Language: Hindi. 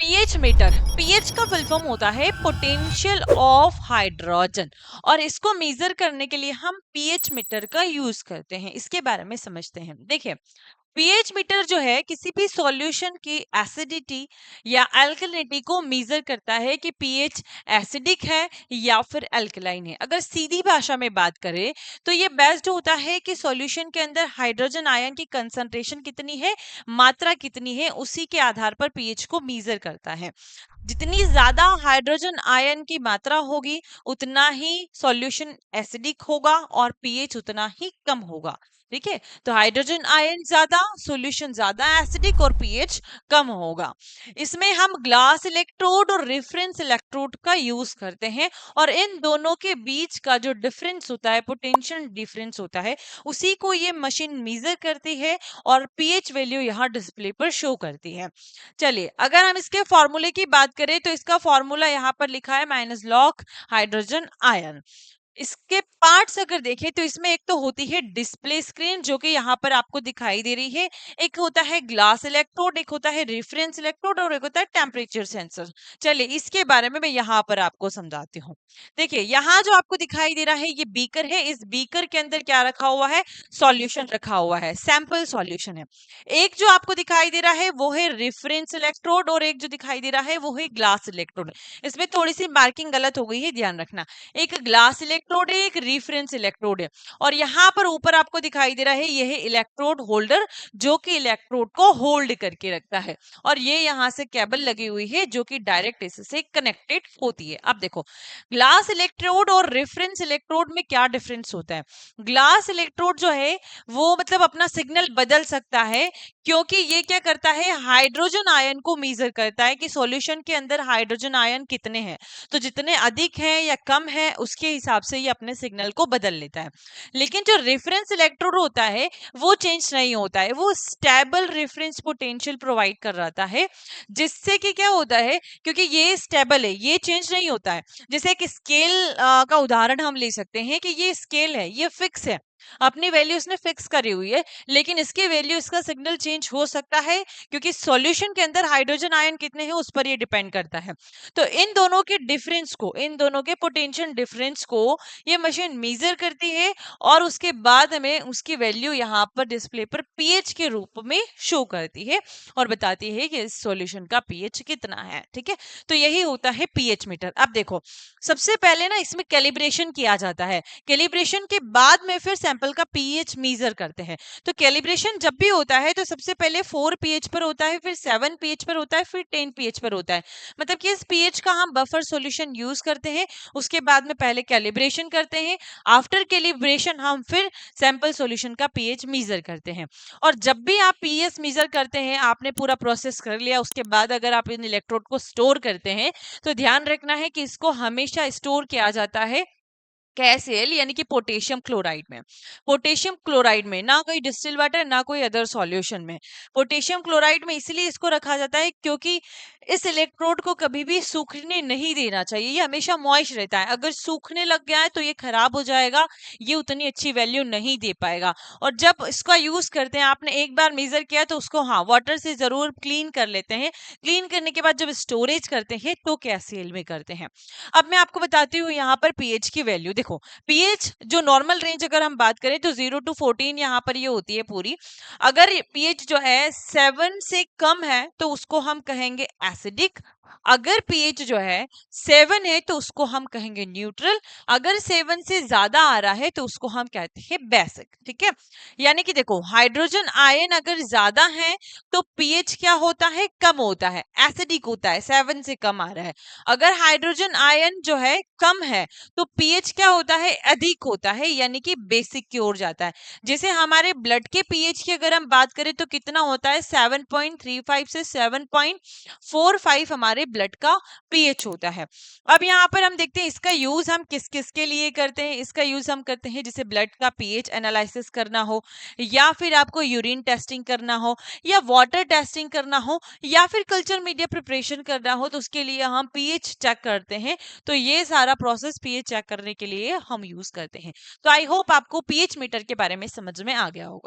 पीएच मीटर, पीएच का फुल फॉर्म होता है पोटेंशियल ऑफ हाइड्रोजन और इसको मेजर करने के लिए हम पीएच मीटर का यूज करते हैं। इसके बारे में समझते हैं। देखिए, पीएच मीटर जो है किसी भी सॉल्यूशन की एसिडिटी या अल्कलिनिटी को मेजर करता है कि पीएच एसिडिक है या फिर अल्कलाइन है। अगर सीधी भाषा में बात करें तो ये बेस्ड होता है कि सॉल्यूशन के अंदर हाइड्रोजन आयन की कंसंट्रेशन कितनी है, मात्रा कितनी है, उसी के आधार पर पीएच को मेजर करता है। जितनी ज्यादा हाइड्रोजन आयन की मात्रा होगी उतना ही सॉल्यूशन एसिडिक होगा और पीएच उतना ही कम होगा। ठीक है, तो हाइड्रोजन आयन ज्यादा, सॉल्यूशन ज्यादा एसिडिक और पीएच कम होगा। इसमें हम ग्लास इलेक्ट्रोड और रेफरेंस इलेक्ट्रोड का यूज करते हैं और इन दोनों के बीच का जो डिफरेंस होता है, पोटेंशियल डिफरेंस होता है, उसी को ये मशीन मेजर करती है और पीएच वैल्यू यहाँ डिस्प्ले पर शो करती है। चलिए, अगर हम इसके फॉर्मूले की बात करें तो इसका फॉर्मूला यहाँ पर लिखा है माइनस लॉग हाइड्रोजन आयन। इसके पार्ट्स अगर देखें तो इसमें एक तो होती है डिस्प्ले स्क्रीन जो कि यहाँ पर आपको दिखाई दे रही है, एक होता है ग्लास इलेक्ट्रोड, एक होता है रेफरेंस इलेक्ट्रोड और एक होता है टेम्परेचर सेंसर। चलिए, इसके बारे में मैं यहाँ पर आपको समझाती हूँ। देखिए, यहाँ जो आपको दिखाई दे रहा है ये बीकर है। इस बीकर के अंदर क्या रखा हुआ है? सॉल्यूशन रखा हुआ है, सैंपल सॉल्यूशन है। एक जो आपको दिखाई दे रहा है वो है रेफरेंस इलेक्ट्रोड और एक जो दिखाई दे रहा है वो है ग्लास इलेक्ट्रोड। इसमें थोड़ी सी मार्किंग गलत हो गई है, ध्यान रखना। एक ग्लास इलेक्ट्रोड है, एक रेफरेंस इलेक्ट्रोड है और यहाँ पर ऊपर आपको दिखाई दे रहा है यह है इलेक्ट्रोड होल्डर जो कि इलेक्ट्रोड को होल्ड करके रखता है और ये यहाँ से केबल लगी हुई है जो कि डायरेक्ट इससे कनेक्टेड होती है। अब देखो, ग्लास इलेक्ट्रोड और रेफरेंस इलेक्ट्रोड में क्या डिफरेंस होता है? ग्लास इलेक्ट्रोड जो है वो मतलब अपना सिग्नल बदल सकता है क्योंकि ये क्या करता है, हाइड्रोजन आयन को मेजर करता है कि सॉल्यूशन के अंदर हाइड्रोजन आयन कितने हैं। तो जितने अधिक हैं या कम है उसके हिसाब से ये अपने सिग्नल को बदल लेता है। लेकिन जो रेफरेंस इलेक्ट्रोड होता है वो चेंज नहीं होता है, वो स्टेबल रेफरेंस पोटेंशियल प्रोवाइड कर रहा है, जिससे कि क्या होता है, क्योंकि ये स्टेबल है, ये चेंज नहीं होता है। जैसे एक स्केल का उदाहरण हम ले सकते हैं कि ये स्केल है, ये फिक्स है, अपनी वैल्यू इसने फिक्स करी हुई है, लेकिन इसकी वैल्यू, इसका सिग्नल चेंज हो सकता है क्योंकि सॉल्यूशन के अंदर हाइड्रोजन आयन कितने हैं उस पर ये डिपेंड करता है। तो इन दोनों के डिफरेंस को, इन दोनों के पोटेंशियल डिफरेंस को ये मशीन मेजर करती है और उसके बाद हमें उसकी वैल्यू यहाँ पर डिस्प्ले पर पीएच के रूप में शो करती है और बताती है कि इस सॉल्यूशन का पीएच कितना है। ठीक है, तो यही होता है पीएच मीटर। अब देखो, सबसे पहले ना इसमें कैलिब्रेशन किया जाता है, कैलिब्रेशन के बाद में फिर सैंपल का पीएच मेजर करते हैं। तो कैलिब्रेशन जब भी होता है तो सबसे पहले 4 पीएच पर होता है, फिर 7 पीएच पर होता है, फिर 10 पीएच पर होता है। मतलब कि इस पीएच का हम बफर सॉल्यूशन यूज करते हैं, उसके बाद में पहले कैलिब्रेशन करते हैं, आफ्टर कैलिब्रेशन हम फिर सैंपल सॉल्यूशन का पीएच मेजर करते हैं। और जब भी आप पीएच मेजर करते हैं, आपने पूरा प्रोसेस कर लिया, उसके बाद अगर आप इन इलेक्ट्रोड को स्टोर करते हैं तो ध्यान रखना है कि इसको हमेशा स्टोर किया जाता है KCl यानी कि पोटेशियम क्लोराइड में। पोटेशियम क्लोराइड में, ना कोई डिस्टिल वाटर ना कोई अदर सॉल्यूशन में। पोटेशियम क्लोराइड में इसलिए इसको रखा जाता है क्योंकि इस इलेक्ट्रोड को कभी भी सूखने नहीं देना चाहिए, ये हमेशा मॉइस्ट रहता है। अगर सूखने लग गया है तो ये खराब हो जाएगा, ये उतनी अच्छी वैल्यू नहीं दे पाएगा। और जब इसका यूज करते हैं, आपने एक बार मेजर किया तो उसको हाँ वाटर से जरूर क्लीन कर लेते हैं। क्लीन करने के बाद जब स्टोरेज करते हैं तो KCl में करते हैं। अब मैं आपको बताती हूँ यहाँ पर पीएच की वैल्यू। देखो, पीएच जो नॉर्मल रेंज अगर हम बात करें तो 0 to 14 यहाँ पर ये होती है पूरी। अगर पीएच जो है 7 से कम है तो उसको हम कहेंगे एसिडिक। अगर पीएच जो है 7 है तो उसको हम कहेंगे न्यूट्रल। अगर 7 से ज्यादा आ रहा है तो उसको हम कहते हैं बेसिक। ठीक है, यानी कि देखो, हाइड्रोजन आयन अगर ज्यादा है तो पीएच क्या होता है, कम होता है, एसिडिक होता है, 7 से कम आ रहा है। अगर हाइड्रोजन आयन जो है कम है तो पीएच क्या होता है, अधिक होता है, यानी कि बेसिक की ओर जाता है। जैसे हमारे ब्लड के पीएच की अगर हम बात करें तो कितना होता है, 7.35 से 7.45 हमारे ब्लड का पीएच होता है। अब यहाँ पर हम देखते हैं इसका यूज हम किस किस के लिए करते हैं। इसका यूज हम करते हैं जैसे ब्लड का पीएच एनालिसिस करना हो, या फिर आपको यूरिन टेस्टिंग करना हो, या वाटर टेस्टिंग करना हो, या फिर कल्चर मीडिया प्रिपरेशन करना हो, तो उसके लिए हम पीएच चेक करते हैं। तो ये सारा प्रोसेस पीएच चेक करने के लिए हम यूज करते हैं। तो आई होप आपको पीएच मीटर के बारे में समझ में आ गया होगा।